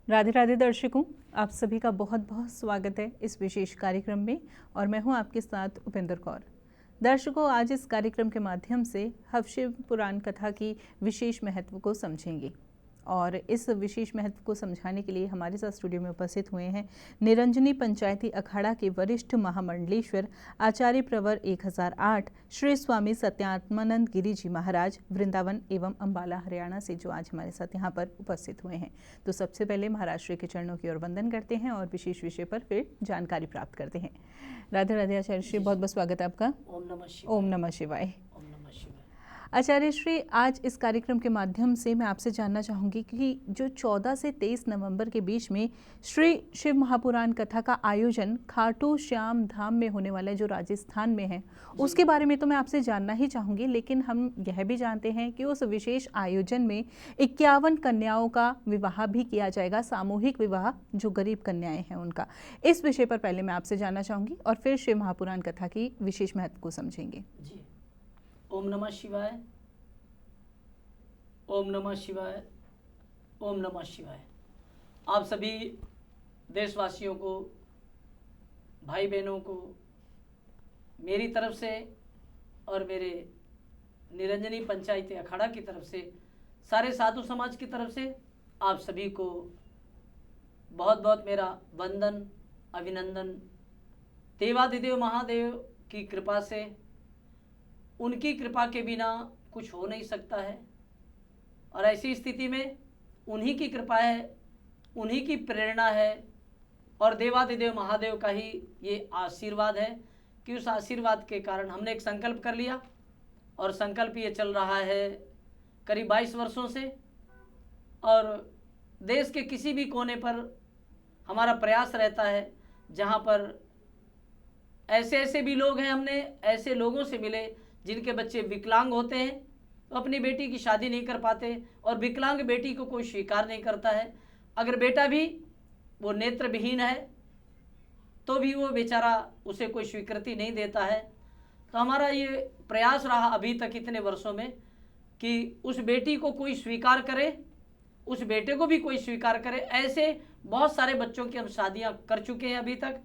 राधे राधे दर्शकों, आप सभी का बहुत बहुत स्वागत है इस विशेष कार्यक्रम में और मैं हूं आपके साथ उपेंद्र कौर। दर्शकों, आज इस कार्यक्रम के माध्यम से हवशिव पुराण कथा की विशेष महत्व को समझेंगे और इस विशेष महत्व को समझाने के लिए हमारे साथ स्टूडियो में उपस्थित हुए हैं निरंजनी पंचायती अखाड़ा के वरिष्ठ महामंडलेश्वर आचार्य प्रवर 1008 श्री स्वामी सत्यात्मानंद गिरी जी महाराज, वृंदावन एवं अंबाला हरियाणा से, जो आज हमारे साथ यहाँ पर उपस्थित हुए हैं। तो सबसे पहले महाराज श्री के चरणों की ओर वंदन करते हैं और विशेष विषय पर फिर जानकारी प्राप्त करते हैं। राधे राधे आचार्य श्री, बहुत बहुत स्वागत है आपका। ओम नमः शिवाय। ओम नमः शिवाय। ओम नमः शिवाय। आचार्य श्री, आज इस कार्यक्रम के माध्यम से मैं आपसे जानना चाहूँगी कि जो 14 से 23 नवंबर के बीच में श्री शिव महापुराण कथा का आयोजन खाटू श्याम धाम में होने वाला है, जो राजस्थान में है, उसके बारे में तो मैं आपसे जानना ही चाहूँगी, लेकिन हम यह भी जानते हैं कि उस विशेष आयोजन में 51 कन्याओं का विवाह भी किया जाएगा, सामूहिक विवाह, जो गरीब कन्याएं हैं उनका। इस विषय पर पहले मैं आपसे जानना चाहूँगी और फिर शिव महापुराण कथा की विशेष महत्व को समझेंगे। जी। ओम नमः शिवाय। ओम नमः शिवाय। ओम नमः शिवाय। आप सभी देशवासियों को, भाई बहनों को मेरी तरफ से और मेरे निरंजनी पंचायती अखाड़ा की तरफ से, सारे साधु समाज की तरफ से आप सभी को बहुत बहुत मेरा वंदन, अभिनंदन। देवाधिदेव महादेव की कृपा से, उनकी कृपा के बिना कुछ हो नहीं सकता है और ऐसी स्थिति में उन्हीं की कृपा है, उन्हीं की प्रेरणा है और देवाधिदेव महादेव का ही ये आशीर्वाद है कि उस आशीर्वाद के कारण हमने एक संकल्प कर लिया और संकल्प ये चल रहा है करीब 22 वर्षों से और देश के किसी भी कोने पर हमारा प्रयास रहता है जहाँ पर ऐसे ऐसे भी लोग हैं, हमने ऐसे लोगों से मिले जिनके बच्चे विकलांग होते हैं, तो अपनी बेटी की शादी नहीं कर पाते और विकलांग बेटी को कोई स्वीकार नहीं करता है। अगर बेटा भी वो नेत्र विहीन है तो भी वो बेचारा उसे कोई स्वीकृति नहीं देता है। तो हमारा ये प्रयास रहा अभी तक इतने वर्षों में कि उस बेटी को कोई स्वीकार करे, उस बेटे को भी कोई स्वीकार करे। ऐसे बहुत सारे बच्चों की हम शादियाँ कर चुके हैं अभी तक,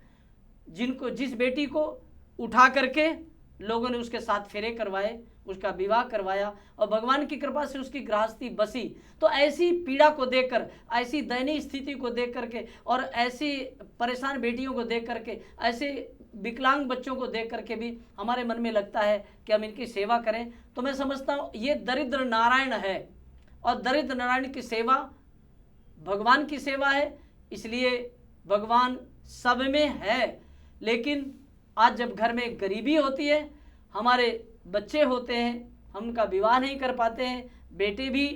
जिस बेटी को उठा करके लोगों ने उसके साथ फेरे करवाए, उसका विवाह करवाया और भगवान की कृपा से उसकी गृहस्थी बसी। तो ऐसी पीड़ा को देखकर, ऐसी दयनीय स्थिति को देख करके और ऐसी परेशान बेटियों को देख करके, ऐसे विकलांग बच्चों को देख करके भी हमारे मन में लगता है कि हम इनकी सेवा करें। तो मैं समझता हूँ ये दरिद्र नारायण है और दरिद्र नारायण की सेवा भगवान की सेवा है, इसलिए भगवान सब में है। लेकिन आज जब घर में गरीबी होती है, हमारे बच्चे होते हैं, हम उनका विवाह नहीं कर पाते हैं, बेटे भी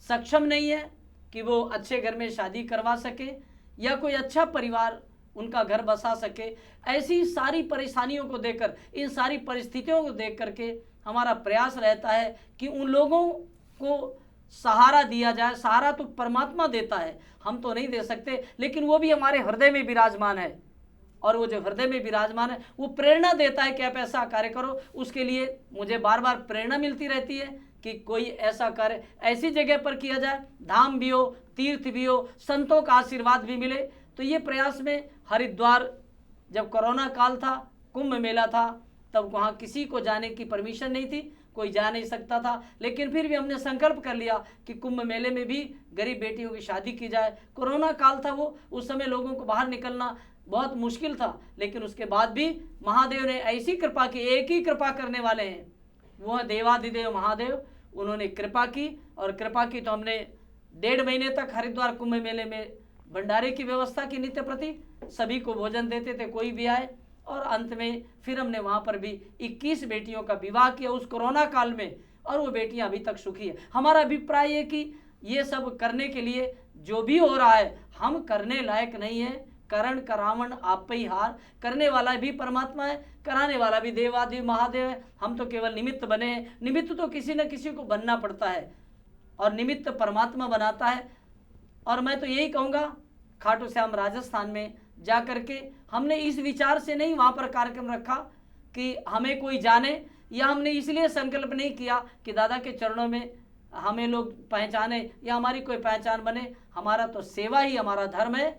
सक्षम नहीं है कि वो अच्छे घर में शादी करवा सके या कोई अच्छा परिवार उनका घर बसा सके, ऐसी सारी परेशानियों को देखकर, इन सारी परिस्थितियों को देख करके हमारा प्रयास रहता है कि उन लोगों को सहारा दिया जाए। सहारा तो परमात्मा देता है, हम तो नहीं दे सकते, लेकिन वो भी हमारे हृदय में विराजमान है और वो जो हृदय में विराजमान है वो प्रेरणा देता है कि आप ऐसा कार्य करो। उसके लिए मुझे बार बार प्रेरणा मिलती रहती है कि कोई ऐसा कार्य ऐसी जगह पर किया जाए, धाम भी हो, तीर्थ भी हो, संतों का आशीर्वाद भी मिले। तो ये प्रयास में हरिद्वार, जब कोरोना काल था, कुंभ मेला था, तब वहाँ किसी को जाने की परमिशन नहीं थी, कोई जा नहीं सकता था, लेकिन फिर भी हमने संकल्प कर लिया कि कुंभ मेले में भी गरीब बेटियों की शादी की जाए। कोरोना काल था वो, उस समय लोगों को बाहर निकलना बहुत मुश्किल था, लेकिन उसके बाद भी महादेव ने ऐसी कृपा की, एक ही कृपा करने वाले हैं, वो है देवाधिदेव महादेव। उन्होंने कृपा की और कृपा की तो हमने 1.5 महीने तक हरिद्वार कुंभ मेले में भंडारे की व्यवस्था की, नित्य प्रति सभी को भोजन देते थे, कोई भी आए। और अंत में फिर हमने वहाँ पर भी 21 बेटियों का विवाह किया उस कोरोना काल में और वो बेटियाँ अभी तक सुखी है। हमारा अभिप्राय है कि ये सब करने के लिए जो भी हो रहा है हम करने लायक नहीं है। करण करावण आप ही हार, करने वाला भी परमात्मा है, कराने वाला भी देवादिदेव महादेव है। हम तो केवल निमित्त बने हैं। निमित्त तो किसी न किसी को बनना पड़ता है और निमित्त परमात्मा बनाता है। और मैं तो यही कहूँगा, खाटू श्याम राजस्थान में जा करके हमने इस विचार से नहीं वहाँ पर कार्यक्रम रखा कि हमें कोई जाने, या हमने इसलिए संकल्प नहीं किया कि दादा के चरणों में हमें लोग पहचाने या हमारी कोई पहचान बने। हमारा तो सेवा ही हमारा धर्म है,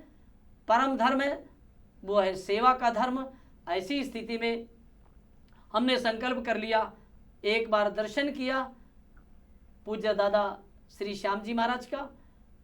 परम धर्म है, वो है सेवा का धर्म। ऐसी स्थिति में हमने संकल्प कर लिया, एक बार दर्शन किया पूज्य दादा श्री श्याम जी महाराज का।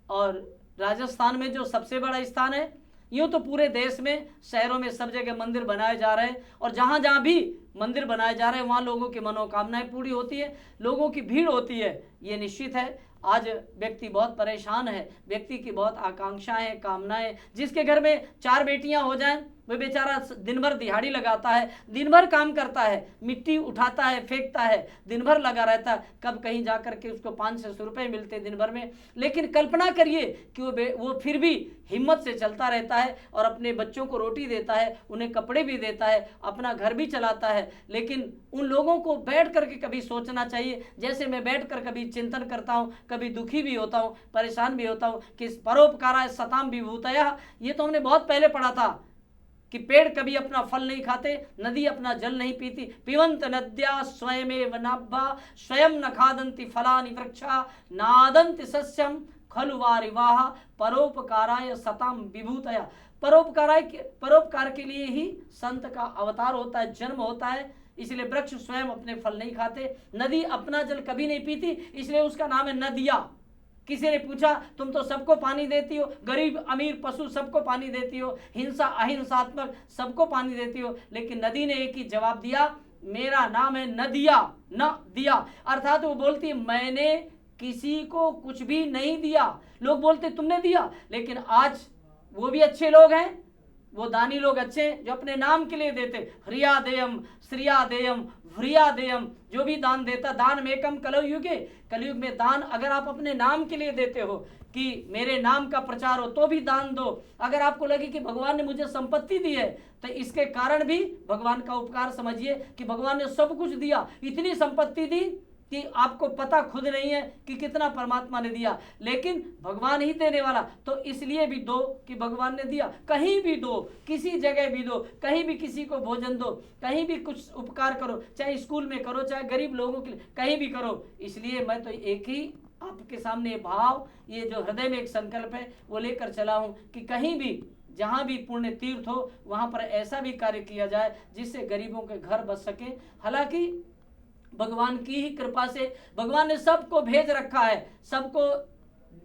और राजस्थान में जो सबसे बड़ा स्थान है, यूँ तो पूरे देश में शहरों में सब जगह मंदिर बनाए जा रहे हैं, और जहाँ जहाँ भी मंदिर बनाए जा रहे हैं वहाँ लोगों की मनोकामनाएं पूरी होती है, लोगों की भीड़ होती है, ये निश्चित है। आज व्यक्ति बहुत परेशान है, व्यक्ति की बहुत आकांक्षाएं, कामनाएं। जिसके घर में 4 बेटियां हो जाएं, वह बेचारा दिन भर दिहाड़ी लगाता है, दिन भर काम करता है, मिट्टी उठाता है, फेंकता है, दिन भर लगा रहता है, कब कहीं जा कर के उसको 500 रुपये मिलते दिन भर में। लेकिन कल्पना करिए कि वो फिर भी हिम्मत से चलता रहता है और अपने बच्चों को रोटी देता है, उन्हें कपड़े भी देता है, अपना घर भी चलाता है। लेकिन उन लोगों को बैठ कर के कभी सोचना चाहिए, जैसे मैं बैठ कर कभी चिंतन करता हूँ, कभी दुखी भी होता हूँ, परेशान भी होता हूँ, कि परोपकाराय सताम विभूतयः, ये तो हमने बहुत पहले पढ़ा था कि पेड़ कभी अपना फल नहीं खाते, नदी अपना जल नहीं पीती। पिबन्त नद्या स्वयमेव नाभा स्वयं न खादन्ति फलानि वृक्षा नादन्ति सस्यम खलु वारिवाह परोपकाराय सताम विभूतया। परोपकार के लिए ही संत का अवतार होता है, जन्म होता है। इसलिए वृक्ष स्वयं अपने फल नहीं खाते, नदी अपना जल कभी नहीं पीती, इसलिए उसका नाम है नदिया। किसी ने पूछा तुम तो सबको पानी देती हो, गरीब अमीर पशु सबको पानी देती हो, हिंसा अहिंसात्मक सबको पानी देती हो, लेकिन नदी ने एक ही जवाब दिया, मेरा नाम है नदिया, न दिया। अर्थात वो बोलती मैंने किसी को कुछ भी नहीं दिया। लोग बोलते तुमने दिया, लेकिन आज वो भी अच्छे लोग हैं, वो दानी लोग अच्छे जो अपने नाम के लिए देते। ह्रिया देयम श्रिया देयम व्रिया देयम, जो भी दान देता, दान में कम कलयुगे, कलयुग में दान अगर आप अपने नाम के लिए देते हो कि मेरे नाम का प्रचार हो तो भी दान दो। अगर आपको लगे कि भगवान ने मुझे संपत्ति दी है तो इसके कारण भी भगवान का उपकार समझिए कि भगवान ने सब कुछ दिया, इतनी संपत्ति दी कि आपको पता खुद नहीं है कि कितना परमात्मा ने दिया, लेकिन भगवान ही देने वाला, तो इसलिए भी दो कि भगवान ने दिया। कहीं भी दो, किसी जगह भी दो, कहीं भी किसी को भोजन दो, कहीं भी कुछ उपकार करो, चाहे स्कूल में करो, चाहे गरीब लोगों के लिए, कहीं भी करो। इसलिए मैं तो एक ही आपके सामने भाव, ये जो हृदय में एक संकल्प है वो लेकर चला हूँ कि कहीं भी जहाँ भी पुण्य तीर्थ हो वहाँ पर ऐसा भी कार्य किया जाए जिससे गरीबों के घर बच सके। हालांकि भगवान की ही कृपा से भगवान ने सबको भेज रखा है, सबको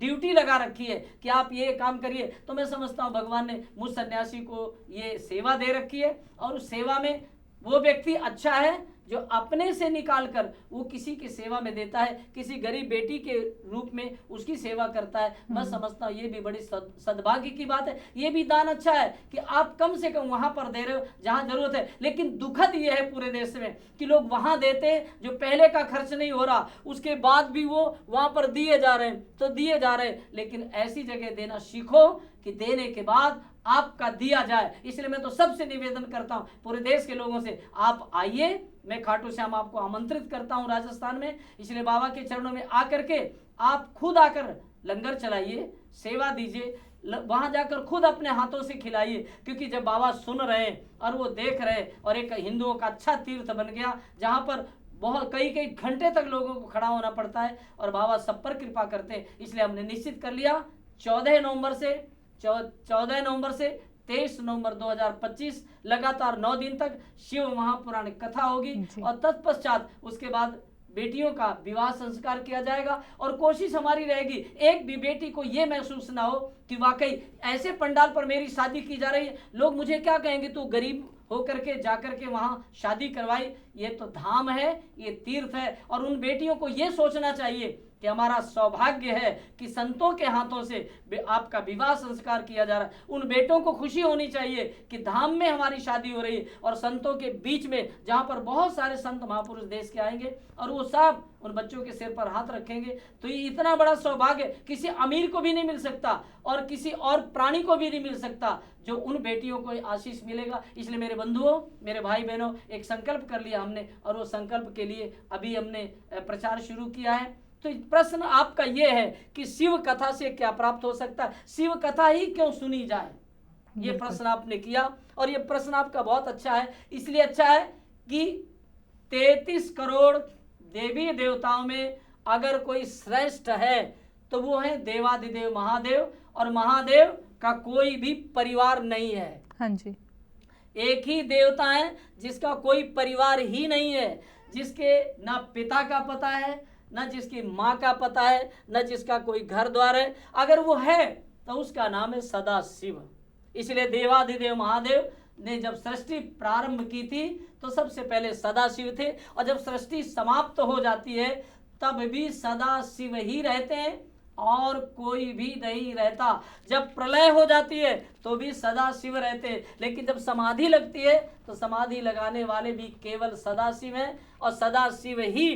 ड्यूटी लगा रखी है कि आप ये काम करिए। तो मैं समझता हूँ भगवान ने मुझ सन्यासी को ये सेवा दे रखी है, और उस सेवा में वो व्यक्ति अच्छा है जो अपने से निकाल कर वो किसी की सेवा में देता है, किसी गरीब बेटी के रूप में उसकी सेवा करता है। मैं समझता हूँ ये भी बड़ी सद्भाग्य की बात है। ये भी दान अच्छा है कि आप कम से कम वहाँ पर दे रहे हो जहाँ जरूरत है। लेकिन दुखद ये है पूरे देश में कि लोग वहाँ देते जो पहले का खर्च नहीं हो रहा, उसके बाद भी वो वहाँ पर दिए जा रहे हैं, तो दिए जा रहे हैं। लेकिन ऐसी जगह देना सीखो कि देने के बाद आपका दिया जाए। इसलिए मैं तो सबसे निवेदन करता हूँ पूरे देश के लोगों से, आप आइए, मैं खाटू श्याम आपको आमंत्रित करता हूँ राजस्थान में। इसलिए बाबा के चरणों में आकर के आप खुद आकर लंगर चलाइए, सेवा दीजिए, वहाँ जाकर खुद अपने हाथों से खिलाइए। क्योंकि जब बाबा सुन रहे हैं और वो देख रहे हैं, और एक हिंदुओं का अच्छा तीर्थ बन गया जहाँ पर बहुत कई घंटे तक लोगों को खड़ा होना पड़ता है, और बाबा सब पर कृपा करते हैं। इसलिए हमने निश्चित कर लिया 14 नवंबर से 23 नवंबर 2025 लगातार 9 दिन तक शिव महापुराण कथा होगी, और तत्पश्चात उसके बाद बेटियों का विवाह संस्कार किया जाएगा। और कोशिश हमारी रहेगी एक भी बेटी को ये महसूस ना हो कि वाकई ऐसे पंडाल पर मेरी शादी की जा रही है, लोग मुझे क्या कहेंगे, तू गरीब होकर के जाकर के वहाँ शादी करवाई। ये तो धाम है, ये तीर्थ है, और उन बेटियों को ये सोचना चाहिए कि हमारा सौभाग्य है कि संतों के हाथों से आपका विवाह संस्कार किया जा रहा है। उन बेटों को खुशी होनी चाहिए कि धाम में हमारी शादी हो रही है, और संतों के बीच में जहाँ पर बहुत सारे संत महापुरुष देश के आएंगे और वो सब उन बच्चों के सिर पर हाथ रखेंगे। तो ये इतना बड़ा सौभाग्य किसी अमीर को भी नहीं मिल सकता, और किसी और प्राणी को भी नहीं मिल सकता जो उन बेटियों को आशीष मिलेगा। इसलिए मेरे बंधुओं, मेरे भाई बहनों, एक संकल्प कर लिया हमने, और वो संकल्प के लिए अभी हमने प्रचार शुरू किया है। तो प्रश्न आपका ये है कि शिव कथा से क्या प्राप्त हो सकता है, शिव कथा ही क्यों सुनी जाए, ये प्रश्न आपने किया। और ये प्रश्न आपका बहुत अच्छा है। इसलिए अच्छा है कि 33 करोड़ देवी देवताओं में अगर कोई श्रेष्ठ है तो वो है देवाधिदेव महादेव, और महादेव का कोई भी परिवार नहीं है। हाँ जी। एक ही देवता है जिसका कोई परिवार ही नहीं है, जिसके ना पिता का पता है, ना जिसकी माँ का पता है, ना जिसका कोई घर द्वार है। अगर वो है तो उसका नाम है सदाशिव। इसलिए देवाधिदेव महादेव ने जब सृष्टि प्रारंभ की थी तो सबसे पहले सदाशिव थे, और जब सृष्टि समाप्त हो जाती है तब भी सदाशिव ही रहते हैं और कोई भी नहीं रहता। जब प्रलय हो जाती है तो भी सदाशिव रहते हैं, लेकिन जब समाधि लगती है तो समाधि लगाने वाले भी केवल सदाशिव हैं, और सदाशिव ही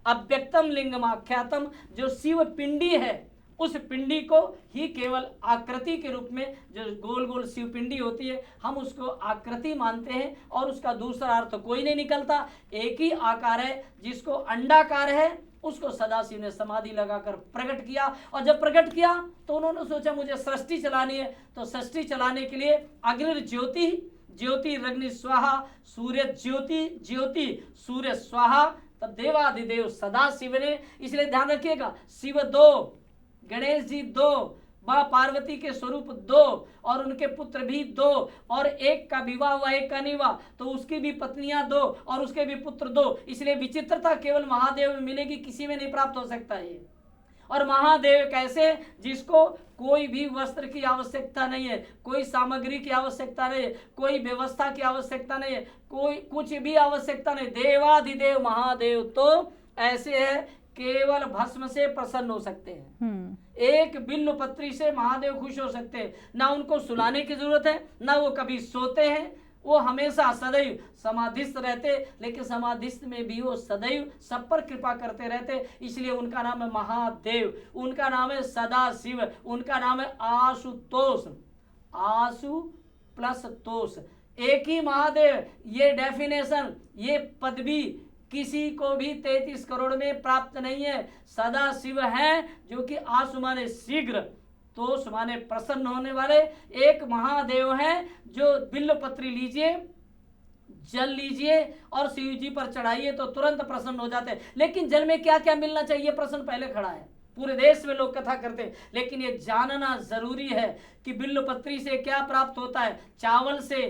अव्यक्तम लिंगमाख्यातम, जो शिव पिंडी है उस पिंडी को ही केवल आकृति के रूप में, जो गोल गोल शिव पिंडी होती है, हम उसको आकृति मानते हैं, और उसका दूसरा अर्थ कोई नहीं निकलता। एक ही आकार है, जिसको अंडाकार है उसको सदाशिव ने समाधि लगाकर प्रकट किया। और जब प्रकट किया तो उन्होंने सोचा मुझे सृष्टि चलानी है, तो सृष्टि चलाने के लिए अग्निर्ज्योति ज्योतिरग्नि स्वाहा, सूर्य ज्योति ज्योति सूर्य स्वाहा, तब देवाधिदेव सदाशिव ने। इसलिए ध्यान रखिएगा, शिव दो, गणेश जी दो, माँ पार्वती के स्वरूप दो, और उनके पुत्र भी दो, और एक का विवाह हुआ एक का नहीं हुआ तो उसकी भी पत्नियां दो और उसके भी पुत्र दो। इसलिए विचित्रता केवल महादेव में मिलेगी, किसी में नहीं प्राप्त हो सकता है। और महादेव कैसे, जिसको कोई भी वस्त्र की आवश्यकता नहीं है, कोई सामग्री की आवश्यकता नहीं है, कोई व्यवस्था की आवश्यकता नहीं है, कोई कुछ भी आवश्यकता नहीं। देवाधिदेव महादेव तो ऐसे है, केवल भस्म से प्रसन्न हो सकते हैं। एक बिल्व पत्री से महादेव खुश हो सकते हैं। ना उनको सुलाने की जरूरत है, ना वो कभी सोते हैं, वो हमेशा सदैव समाधिस्थ रहते, लेकिन समाधिस्थ में भी वो सदैव सब पर कृपा करते रहते। इसलिए उनका नाम है महादेव, उनका नाम है सदाशिव, उनका नाम है आशुतोष। आशु प्लस तोष, एक ही महादेव। ये डेफिनेशन, ये पदवी किसी को भी 33 करोड़ में प्राप्त नहीं है। सदाशिव है जो कि आशु माने शीघ्र, तोष माने प्रसन्न होने वाले। एक महादेव है जो बिल्व पत्री लीजिए, जल लीजिए और शिव जी पर चढ़ाइए तो तुरंत प्रसन्न हो जाते हैं। लेकिन जल में क्या क्या मिलना चाहिए, प्रश्न पहले खड़ा है। पूरे देश में लोग कथा करते हैं, लेकिन ये जानना जरूरी है कि बिल्व पत्री से क्या प्राप्त होता है। चावल से,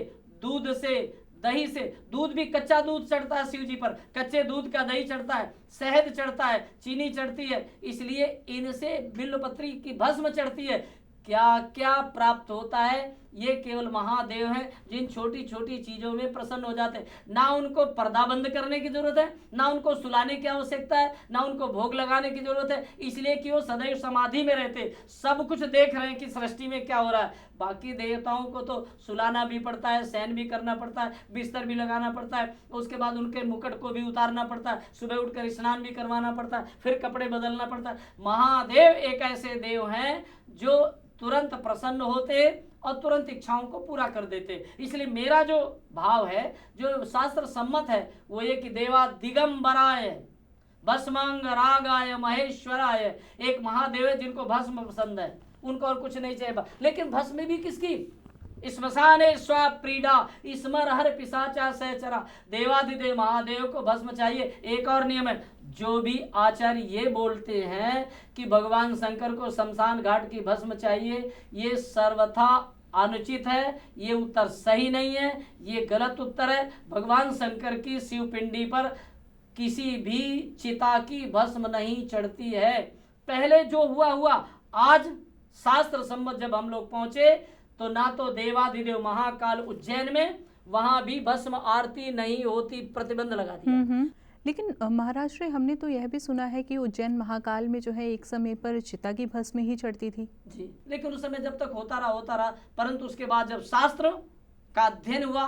दूध से, दही से, दूध भी कच्चा दूध चढ़ता है शिव जी पर, कच्चे दूध का दही चढ़ता है, शहद चढ़ता है, चीनी चढ़ती है, इसलिए इनसे बिल्वपत्री की भस्म चढ़ती है। क्या क्या प्राप्त होता है, ये केवल महादेव है जिन छोटी छोटी चीजों में प्रसन्न हो जाते हैं। ना उनको पर्दा बंद करने की जरूरत है, ना उनको सुलाने की आवश्यकता है, ना उनको भोग लगाने की जरूरत है, इसलिए कि वो सदैव समाधि में रहते, सब कुछ देख रहे हैं कि सृष्टि में क्या हो रहा है। बाकी देवताओं को तो सुलाना भी पड़ता है, शयन भी करना पड़ता है, बिस्तर भी लगाना पड़ता है, उसके बाद उनके मुकुट को भी उतारना पड़ता है, सुबह उठकर स्नान भी करवाना पड़ता है, फिर कपड़े बदलना पड़ता है। महादेव एक ऐसे देव हैं जो तुरंत प्रसन्न होते और तुरंत इच्छाओं को पूरा कर देते। इसलिए मेरा जो भाव है, जो शास्त्र सम्मत है, वो ये कि देवा दिगंबराय भस्मांग रागाय महेश्वराय, एक महादेव है जिनको भस्म पसंद है, उनको और कुछ नहीं चाहिए। लेकिन भस्म भी किसकी, श्मशाने स्वाप्रीडा स्मर हर पिशाचा सहचरा, देवाधिदेव महादेव को भस्म चाहिए। एक और नियम है, जो भी आचार्य ये बोलते हैं कि भगवान शंकर को शमशान घाट की भस्म चाहिए, ये सर्वथा अनुचित है, ये उत्तर सही नहीं है, ये गलत उत्तर है। भगवान शंकर की शिवपिंडी पर किसी भी चिता की भस्म नहीं चढ़ती है। पहले जो हुआ, आज शास्त्र सम्मत जब हम लोग पहुंचे तो ना तो देवाधिदेव महाकाल उज्जैन में, वहां भी भस्म आरती नहीं होती, प्रतिबंध लगा दिया। लेकिन महाराज श्री, हमने तो यह भी सुना है कि उज्जैन महाकाल में जो है एक समय पर चिता की भस्म ही चढ़ती थी। जी, लेकिन उस समय जब तक होता रहा, परंतु उसके बाद जब शास्त्र का अध्ययन हुआ,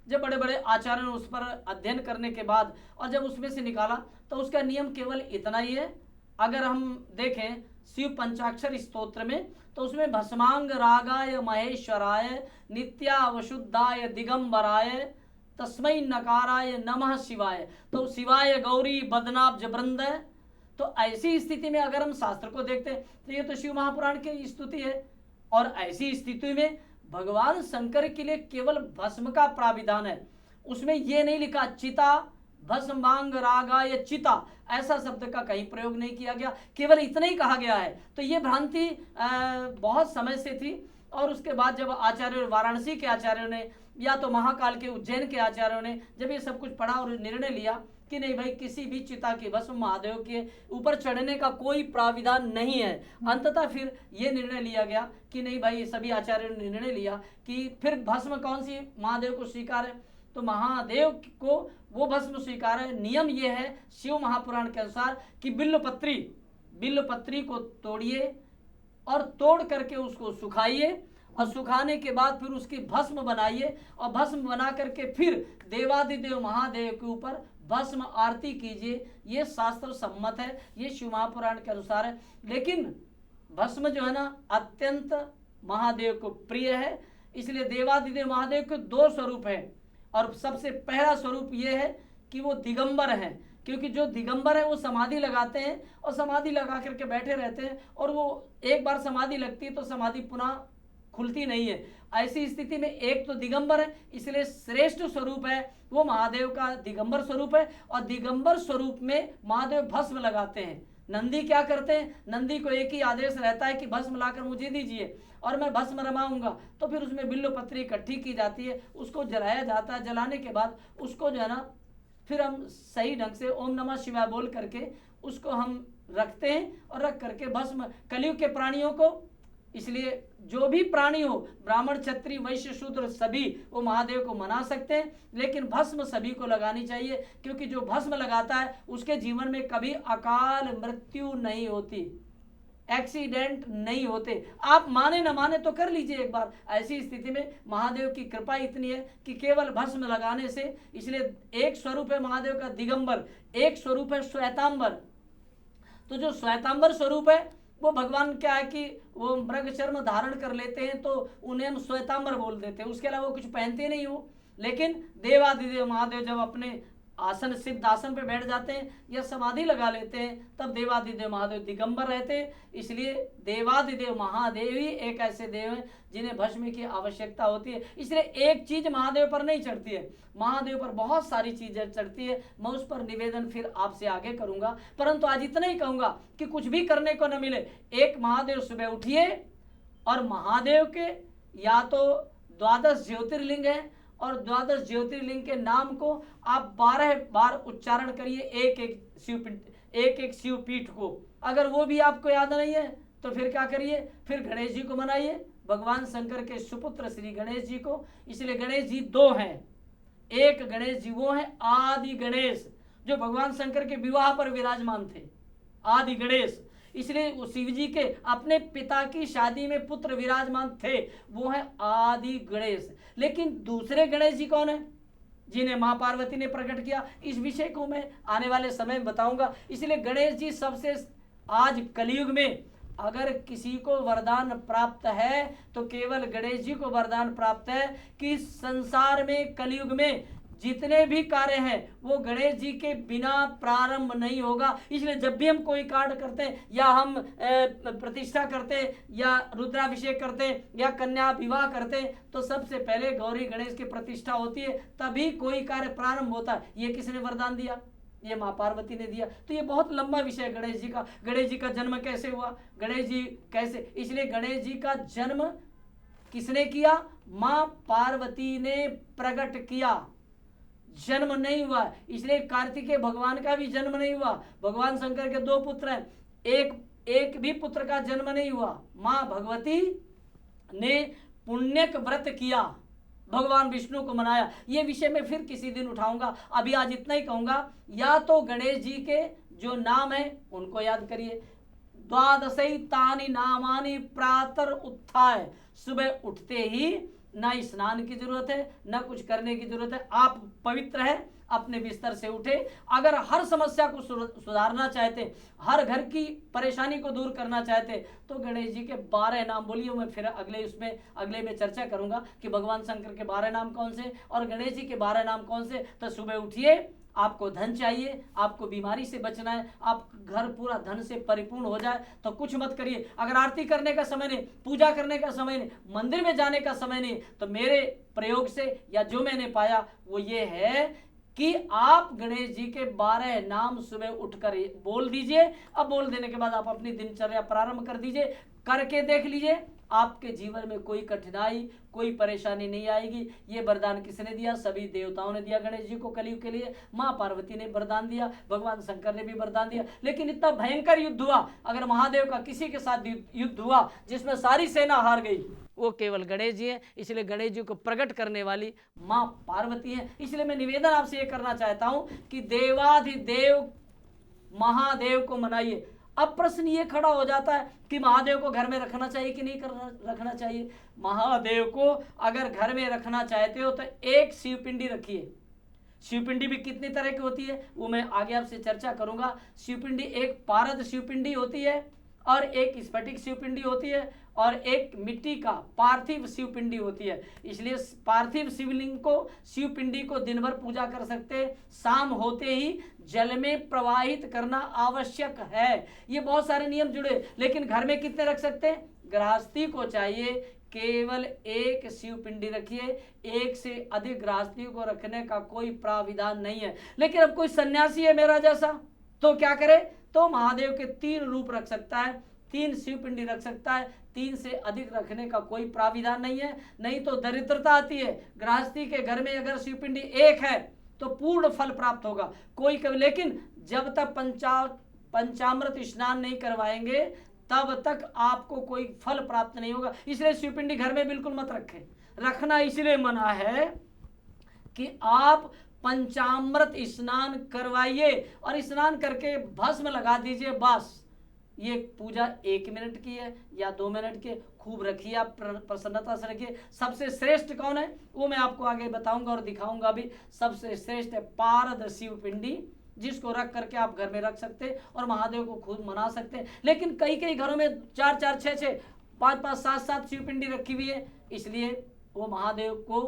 जब बड़े बड़े आचार्यों ने उस पर अध्ययन करने के बाद और जब उसमें से निकाला, तो उसका नियम केवल इतना ही है। अगर हम देखें शिव पंचाक्षर स्तोत्र में, तो उसमें भस्मांग रागाय महेश्वराय नित्यावशुद्धाय दिगंबराय तस्मै नकाराय नमः शिवाय, तो शिवाय गौरी बदनाब्ज वृंद। तो ऐसी स्थिति में अगर हम शास्त्र को देखते हैं तो ये तो शिव महापुराण की स्तुति है, और ऐसी स्थिति में भगवान शंकर के लिए केवल भस्म का प्राविधान है। उसमें ये नहीं लिखा चिता भस्मांग रागाय चिता, ऐसा शब्द का कहीं प्रयोग नहीं किया गया, केवल इतना ही कहा गया है। तो ये भ्रांति बहुत समय से थी, और उसके बाद जब आचार्यों, वाराणसी के आचार्यों ने या तो महाकाल के उज्जैन के आचार्यों ने जब ये सब कुछ पढ़ा और निर्णय लिया कि नहीं भाई, किसी भी चिता की भस्म महादेव के ऊपर चढ़ने का कोई प्राविधान नहीं है, अंततः फिर ये निर्णय लिया गया कि नहीं भाई, सभी आचार्यों ने निर्णय लिया कि फिर भस्म कौन सी महादेव को स्वीकार है, तो महादेव को वो भस्म स्वीकार है। नियम ये है शिव महापुराण के अनुसार कि बिल्वपत्री को तोड़िए और तोड़ करके उसको सुखाइए, और सुखाने के बाद फिर उसकी भस्म बनाइए, और भस्म बना करके फिर देवादिदेव महादेव के ऊपर भस्म आरती कीजिए। ये शास्त्र सम्मत है, ये शिव महापुराण के अनुसार है। लेकिन भस्म जो है ना, अत्यंत महादेव को प्रिय है, इसलिए देवादिदेव महादेव के 2 स्वरूप हैं, और सबसे पहला स्वरूप ये है कि वो दिगंबर हैं, क्योंकि जो दिगंबर है वो समाधि लगाते हैं और समाधि लगा करके बैठे रहते हैं, और वो एक बार समाधि लगती है तो समाधि पुनः खुलती नहीं है। ऐसी स्थिति में एक तो दिगंबर है, इसलिए श्रेष्ठ स्वरूप है वो महादेव का दिगंबर स्वरूप है, और दिगंबर स्वरूप में महादेव भस्म लगाते हैं। नंदी क्या करते हैं, नंदी को एक ही आदेश रहता है कि भस्म लाकर मुझे दीजिए और मैं भस्म रमाऊंगा, तो फिर उसमें बिल्वपत्री इकट्ठी की जाती है, उसको जलाया जाता है। जलाने के बाद उसको जो है ना, फिर हम सही ढंग से ओम नमः शिवाय बोल करके उसको हम रखते हैं, और रख करके भस्म कलयुग के प्राणियों को, इसलिए जो भी प्राणी हो, ब्राह्मण क्षत्रिय वैश्य शूद्र सभी वो महादेव को मना सकते हैं, लेकिन भस्म सभी को लगानी चाहिए, क्योंकि जो भस्म लगाता है उसके जीवन में कभी अकाल मृत्यु नहीं होती, एक्सीडेंट नहीं होते। आप माने न माने तो कर लीजिए एक बार। ऐसी स्थिति में महादेव की कृपा इतनी है कि केवल भस्म लगाने से, इसलिए एक स्वरूप है महादेव का दिगंबर, एक स्वरूप है श्वेतांबर। तो जो श्वेतांबर स्वरूप है वो भगवान क्या है कि वो मृग चर्म धारण कर लेते हैं, तो उन्हें हम श्वेतांबर बोल देते हैं, उसके अलावा वो कुछ पहनते नहीं हो। लेकिन देवादिदेव महादेव जब अपने आसन, सिद्ध आसन पे बैठ जाते हैं या समाधि लगा लेते हैं, तब देवादिदेव महादेव दिगंबर रहते हैं। इसलिए देवादिदेव महादेव ही एक ऐसे देव हैं जिन्हें भस्म की आवश्यकता होती है। इसलिए एक चीज महादेव पर नहीं चढ़ती है, महादेव पर बहुत सारी चीजें चढ़ती है। मैं उस पर निवेदन फिर आपसे आगे करूंगा, परंतु आज इतना ही कहूंगा कि कुछ भी करने को न मिले, एक महादेव सुबह उठिए और महादेव के या तो 12 ज्योतिर्लिंग है, और 12 ज्योतिर्लिंग के नाम को आप 12 बार उच्चारण करिए, एक एक शिवपीठ को। अगर वो भी आपको याद नहीं है तो फिर क्या करिए, फिर गणेश जी को मनाइए, भगवान शंकर के सुपुत्र श्री गणेश जी को। इसलिए गणेश जी 2 हैं, एक गणेश जी वो हैं आदि गणेश, जो भगवान शंकर के विवाह पर विराजमान थे, आदि गणेश। इसलिए वो शिव जी के अपने पिता की शादी में पुत्र विराजमान थे, वो है आदि गणेश। लेकिन दूसरे गणेश जी कौन है, जिन्हें मां पार्वती ने प्रकट किया, इस विषय को मैं आने वाले समय में बताऊंगा। इसलिए गणेश जी सबसे, आज कलयुग में अगर किसी को वरदान प्राप्त है तो केवल गणेश जी को वरदान प्राप्त है कि संसार में कलयुग में जितने भी कार्य हैं वो गणेश जी के बिना प्रारंभ नहीं होगा। इसलिए जब भी हम कोई कार्य करते हैं, या हम प्रतिष्ठा करते हैं, या रुद्राभिषेक करते हैं, या कन्या विवाह करते हैं, तो सबसे पहले गौरी गणेश की प्रतिष्ठा होती है, तभी कोई कार्य प्रारंभ होता है। ये किसने वरदान दिया, ये माँ पार्वती ने दिया। तो ये बहुत लंबा विषय गणेश जी का। गणेश जी का जन्म कैसे हुआ, गणेश जी कैसे, इसलिए गणेश जी का जन्म किसने किया, माँ पार्वती ने प्रकट किया, जन्म नहीं हुआ। इसलिए कार्तिकेय भगवान का भी जन्म नहीं हुआ। भगवान शंकर के 2 पुत्र हैं, एक भी पुत्र का जन्म नहीं हुआ। माँ भगवती ने पुण्यक व्रत किया, भगवान विष्णु को मनाया। ये विषय मैं फिर किसी दिन उठाऊंगा, अभी आज इतना ही कहूंगा। या तो गणेश जी के जो नाम है उनको याद करिए, 12 तानि नामानि प्रातः उत्थाय, सुबह उठते ही ना स्नान की जरूरत है, ना कुछ करने की जरूरत है, आप पवित्र हैं, अपने बिस्तर से उठे। अगर हर समस्या को सुधारना चाहते, हर घर की परेशानी को दूर करना चाहते, तो गणेश जी के 12 नाम बोलिए। मैं फिर अगले में चर्चा करूंगा कि भगवान शंकर के 12 नाम कौन से और गणेश जी के 12 नाम कौन से। तो सुबह उठिए, आपको धन चाहिए, आपको बीमारी से बचना है, आप घर पूरा धन से परिपूर्ण हो जाए तो कुछ मत करिए। अगर आरती करने का समय नहीं, पूजा करने का समय नहीं, मंदिर में जाने का समय नहीं, तो मेरे प्रयोग से या जो मैंने पाया वो ये है कि आप गणेश जी के 12 नाम सुबह उठकर बोल दीजिए। अब बोल देने के बाद आप अपनी दिनचर्या प्रारंभ कर दीजिए, करके देख लीजिए, आपके जीवन में कोई कठिनाई, कोई परेशानी नहीं आएगी। ये वरदान किसने दिया? सभी देवताओं ने दिया गणेश जी को कलयुग के लिए। माँ पार्वती ने वरदान दिया, भगवान शंकर ने भी वरदान दिया। लेकिन इतना भयंकर युद्ध हुआ, अगर महादेव का किसी के साथ युद्ध हुआ जिसमें सारी सेना हार गई, वो केवल गणेश जी हैं। इसलिए गणेश जी को प्रकट करने वाली माँ पार्वती है। इसलिए मैं निवेदन आपसे ये करना चाहता हूं कि देवाधिदेव महादेव को मनाइए। अब प्रश्न ये खड़ा हो जाता है कि महादेव को घर में रखना चाहिए कि नहीं रखना चाहिए। महादेव को अगर घर में रखना चाहते हो तो एक शिवपिंडी रखिए। शिवपिंडी भी कितनी तरह की होती है वो मैं आगे आपसे चर्चा करूंगा। शिवपिंडी एक पारद शिवपिंडी होती है और एक स्फटिक शिवपिंडी होती है और एक मिट्टी का पार्थिव शिवपिंडी होती है। इसलिए पार्थिव शिवलिंग को, शिवपिंडी को दिन भर पूजा कर सकते हैं, शाम होते ही जल में प्रवाहित करना आवश्यक है। ये बहुत सारे नियम जुड़े, लेकिन घर में कितने रख सकते हैं? गृहस्थी को चाहिए केवल एक शिवपिंडी रखिए, एक से अधिक गृहस्थी को रखने का कोई प्राविधान नहीं है। लेकिन अब कोई सन्यासी है मेरा जैसा, तो क्या करे? तो महादेव के 3 रूप रख सकता है, 3 शिवपिंडी रख सकता है, 3 से अधिक रखने का कोई प्राविधान नहीं है। नहीं तो दरिद्रता आती है। गृहस्थी के घर में अगर शिवपिंडी एक है तो पूर्ण फल प्राप्त होगा। कोई कभी, लेकिन जब तक पंचामृत स्नान नहीं करवाएंगे तब तक आपको कोई फल प्राप्त नहीं होगा। इसलिए शिवपिंडी घर में बिल्कुल मत रखें। रखना इसलिए मना है कि आप पंचामृत स्नान करवाइए और स्नान करके भस्म लगा दीजिए, बस। ये पूजा 1 मिनट की है या 2 मिनट की, खूब रखिए, आप प्रसन्नता से रखिए। सबसे श्रेष्ठ कौन है वो मैं आपको आगे बताऊंगा और दिखाऊंगा भी। सबसे श्रेष्ठ है पारद शिवपिंडी, जिसको रख करके आप घर में रख सकते हैं और महादेव को खुद मना सकते हैं। लेकिन कई कई घरों में 4-4, 6-6, 5-5, 7-7 शिवपिंडी रखी हुई है। इसलिए वो महादेव को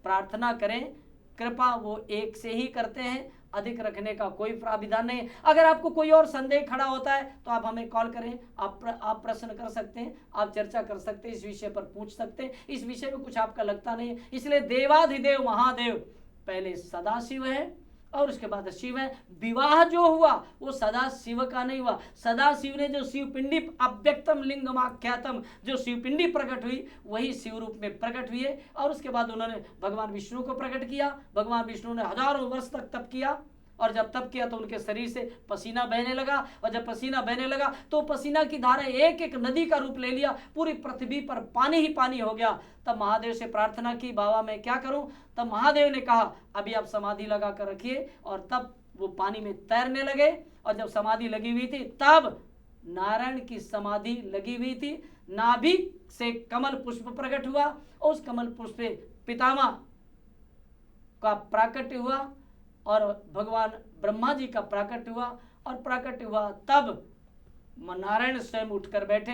प्रार्थना करें, कृपा वो एक से ही करते हैं, अधिक रखने का कोई प्राविधान नहीं। अगर आपको कोई और संदेह खड़ा होता है तो आप हमें कॉल करें, आप प्रश्न कर सकते हैं, आप चर्चा कर सकते हैं, इस विषय पर पूछ सकते हैं। इस विषय में कुछ आपका लगता नहीं है। इसलिए देवाधिदेव महादेव पहले सदाशिव है और उसके बाद शिव है। विवाह जो हुआ वो सदा शिव का नहीं हुआ। सदा शिव ने जो शिवपिंडी अव्यक्तम लिंगम आख्यातम, जो शिवपिंडी प्रकट हुई वही शिव रूप में प्रकट हुई है। और उसके बाद उन्होंने भगवान विष्णु को प्रकट किया। भगवान विष्णु ने हजारों वर्ष तक तप किया और जब तप किया तो उनके शरीर से पसीना बहने लगा और जब पसीना बहने लगा तो पसीना की धारा एक एक नदी का रूप ले लिया, पूरी पृथ्वी पर पानी ही पानी हो गया। तब महादेव से प्रार्थना की, बाबा मैं क्या करूं? तब महादेव ने कहा अभी आप समाधि लगा कर रखिए। और तब वो पानी में तैरने लगे और जब समाधि लगी हुई थी तब नारायण की समाधि लगी हुई थी। नाभि से कमल पुष्प प्रकट हुआ और उस कमल पुष्प पे पितामह का प्राकट्य हुआ और भगवान ब्रह्मा जी का प्राकट हुआ। और प्राकट हुआ तब नारायण स्वयं उठकर बैठे।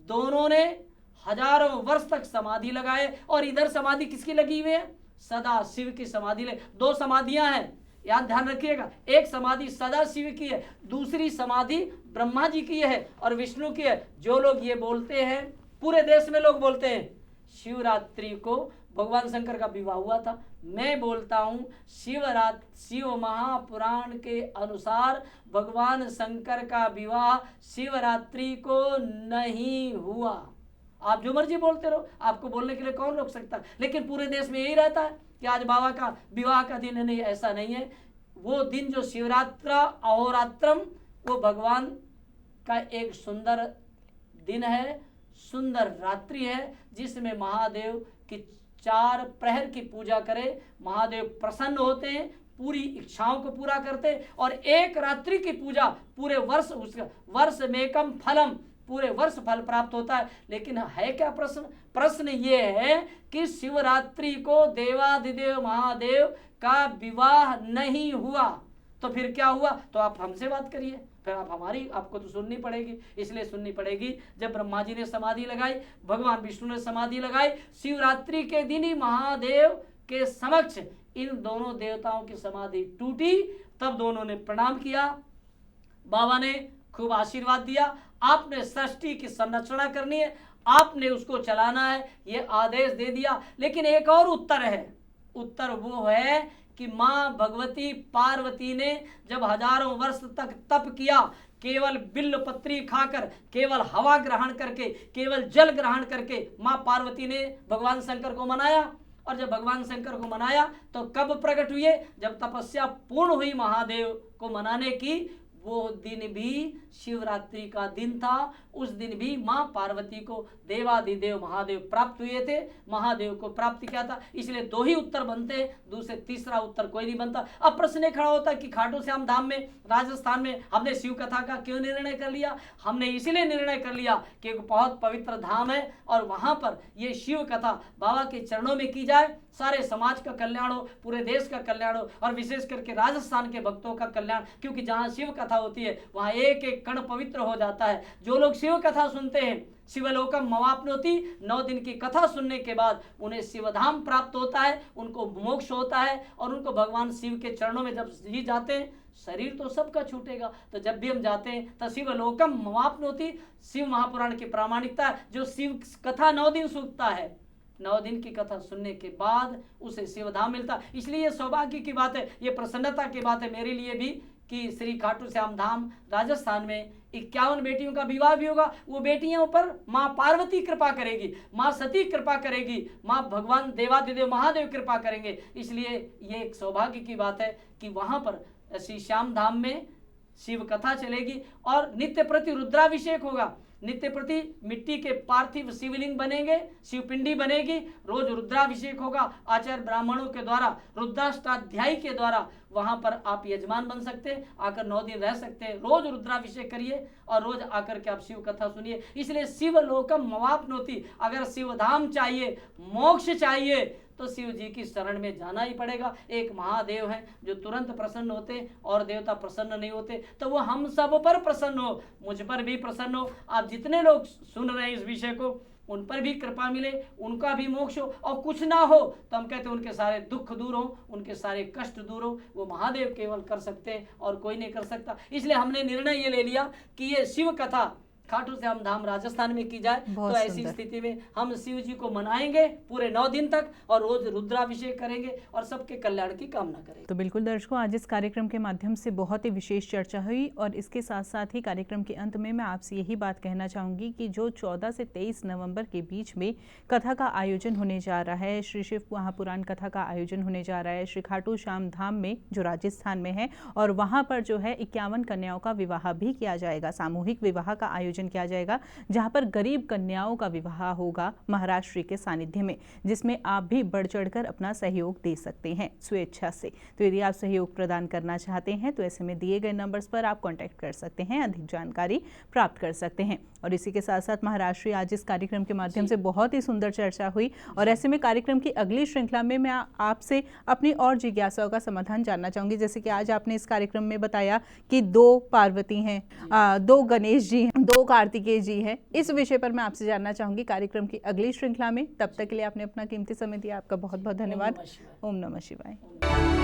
दोनों ने हजारों वर्ष तक समाधि लगाए। और इधर समाधि किसकी लगी हुई है? सदा शिव की समाधि। 2 समाधियां हैं, याद ध्यान रखिएगा। एक समाधि सदा शिव की है, दूसरी समाधि ब्रह्मा जी की है और विष्णु की है। जो लोग ये बोलते हैं, पूरे देश में लोग बोलते हैं शिवरात्रि को भगवान शंकर का विवाह हुआ था, मैं बोलता हूँ शिव महापुराण के अनुसार भगवान शंकर का विवाह शिवरात्रि को नहीं हुआ। आप जो मर्जी बोलते रहो, आपको बोलने के लिए कौन रोक सकता है? लेकिन पूरे देश में यही रहता है कि आज बाबा का विवाह का दिन है। नहीं, ऐसा नहीं है। वो दिन जो शिवरात्रा अहोरात्रम, वो भगवान का एक सुंदर दिन है, सुंदर रात्रि है, जिसमें महादेव की 4 प्रहर की पूजा करें। महादेव प्रसन्न होते हैं, पूरी इच्छाओं को पूरा करते हैं और एक रात्रि की पूजा पूरे वर्ष, उसका वर्ष मेकम फलम, पूरे वर्ष फल प्राप्त होता है। लेकिन है क्या प्रश्न? प्रश्न ये है कि शिवरात्रि को देवाधिदेव महादेव का विवाह नहीं हुआ, तो फिर क्या हुआ? तो आप हमसे बात करिए, फिर आपको तो सुननी पड़ेगी। इसलिए सुननी पड़ेगी, जब ब्रह्मा जी ने समाधि लगाई, भगवान विष्णु ने समाधि लगाई, शिवरात्रि के दिन ही महादेव के समक्ष इन दोनों देवताओं की समाधि टूटी। तब दोनों ने प्रणाम किया, बाबा ने खूब आशीर्वाद दिया, आपने सृष्टि की संरचना करनी है, आपने उसको चलाना है, ये आदेश दे दिया। लेकिन एक और उत्तर है। उत्तर वो है कि माँ भगवती पार्वती ने जब हजारों वर्ष तक तप किया, केवल बिल्व पत्री खाकर, केवल हवा ग्रहण करके, केवल जल ग्रहण करके माँ पार्वती ने भगवान शंकर को मनाया। और जब भगवान शंकर को मनाया तो कब प्रकट हुए? जब तपस्या पूर्ण हुई महादेव को मनाने की, वो दिन भी शिवरात्रि का दिन था। उस दिन भी माँ पार्वती को देवाधिदेव महादेव प्राप्त हुए थे। महादेव को प्राप्त किया था, इसलिए दो ही उत्तर बनते हैं, दूसरे तीसरा उत्तर कोई नहीं बनता। अब प्रश्न खड़ा होता कि खाटू श्याम धाम में, राजस्थान में हमने शिव कथा का क्यों निर्णय कर लिया? हमने इसलिए निर्णय कर लिया कि एक बहुत पवित्र धाम है और वहाँ पर ये शिव कथा बाबा के चरणों में की जाए, सारे समाज का कल्याण हो, पूरे देश का कल्याण हो और विशेष करके राजस्थान के भक्तों का कल्याण। क्योंकि जहाँ शिव कथा होती है वहाँ एक एक कण पवित्र हो जाता है। जो लोग शिव कथा सुनते हैं, शिवलोकम मवाप्नोति, 9 दिन की कथा सुनने के बाद उन्हें शिवधाम प्राप्त होता है, उनको मोक्ष होता है और उनको भगवान शिव के चरणों में जब जी जाते हैं, शरीर तो सबका छूटेगा, तो जब भी हम जाते हैं तो शिवलोकम मवाप्नोति, शिव महापुराण की प्रामाणिकता, जो शिव कथा 9 दिन सूखता है, 9 दिन की कथा सुनने के बाद उसे शिवधाम मिलता। इसलिए ये सौभाग्य की बात है, ये प्रसन्नता की बात है मेरे लिए भी कि श्री खाटू श्याम धाम राजस्थान में 51 बेटियों का विवाह भी होगा। वो बेटियों पर माँ पार्वती कृपा करेगी, माँ सती कृपा करेगी, माँ भगवान देवाधिदेव महादेव कृपा करेंगे। इसलिए ये एक सौभाग्य की बात है कि वहाँ पर श्री श्याम धाम में शिव कथा चलेगी और नित्य प्रति रुद्राभिषेक होगा। नित्य प्रति मिट्टी के पार्थिव शिवलिंग बनेंगे, शिवपिंडी बनेगी, रोज रुद्राभिषेक होगा। आचार्य ब्राह्मणों के द्वारा, रुद्राष्टाध्यायी के द्वारा वहां पर आप यजमान बन सकते हैं, आकर 9 दिन रह सकते हैं। रोज रुद्राभिषेक करिए और रोज आकर के आप शिव कथा सुनिए। इसलिए शिवलोकम मवाप्नोति, अगर शिवधाम चाहिए, मोक्ष चाहिए तो शिव जी की शरण में जाना ही पड़ेगा। एक महादेव हैं जो तुरंत प्रसन्न होते और देवता प्रसन्न नहीं होते, तो वो हम सब पर प्रसन्न हो, मुझ पर भी प्रसन्न हो। आप जितने लोग सुन रहे हैं इस विषय को, उन पर भी कृपा मिले, उनका भी मोक्ष हो, और कुछ ना हो तो हम कहते हैं उनके सारे दुख दूर हो, उनके सारे कष्ट दूर हो। वो महादेव केवल कर सकते हैं और कोई नहीं कर सकता। इसलिए हमने निर्णय ये ले लिया कि ये शिव कथा खाटू श्याम धाम राजस्थान में की जाए। तो ऐसी स्थिति में हम शिव जी को मनाएंगे पूरे 9 दिन तक और रोज रुद्राभिषेक करेंगे और सबके कल्याण की कामना करेंगे। तो बिल्कुल दर्शकों, आज इस कार्यक्रम के माध्यम से बहुत ही विशेष चर्चा हुई और इसके साथ साथ ही कार्यक्रम के अंत में मैं आपसे यही बात कहना चाहूँगी कि जो 14 से 23 नवंबर के बीच में कथा का आयोजन होने जा रहा है, श्री शिव महापुराण कथा का आयोजन होने जा रहा है श्री खाटू श्याम धाम में जो राजस्थान में है, और वहाँ पर जो है 51 कन्याओं का विवाह भी किया जाएगा, सामूहिक विवाह का आयोजन किया जाएगा, जहां पर गरीब कन्याओं का विवाह होगा महाराज के सानिध्य में, जिसमें आप भी बढ़ चढ़कर अपना सहयोग दे सकते हैं स्वेच्छा से। तो यदि आप सहयोग प्रदान करना चाहते हैं तो ऐसे में दिए गए नंबर्स पर आप कांटेक्ट कर सकते हैं, अधिक जानकारी प्राप्त कर सकते हैं। और इसी के साथ साथ महाराज आज इस कार्यक्रम के माध्यम से बहुत ही सुंदर चर्चा हुई और ऐसे में कार्यक्रम की अगली श्रृंखला में मैं आपसे अपनी और जिज्ञासाओं का समाधान जानना चाहूंगी। जैसे कि आज आपने इस कार्यक्रम में बताया कि 2 पार्वती हैं, 2 गणेश जी हैं, 2 कार्तिकेय जी हैं, इस विषय पर मैं आपसे जानना चाहूंगी कार्यक्रम की अगली श्रृंखला में। तब तक के लिए आपने अपना कीमती समय दिया, आपका बहुत बहुत धन्यवाद। ओम नमः शिवाय।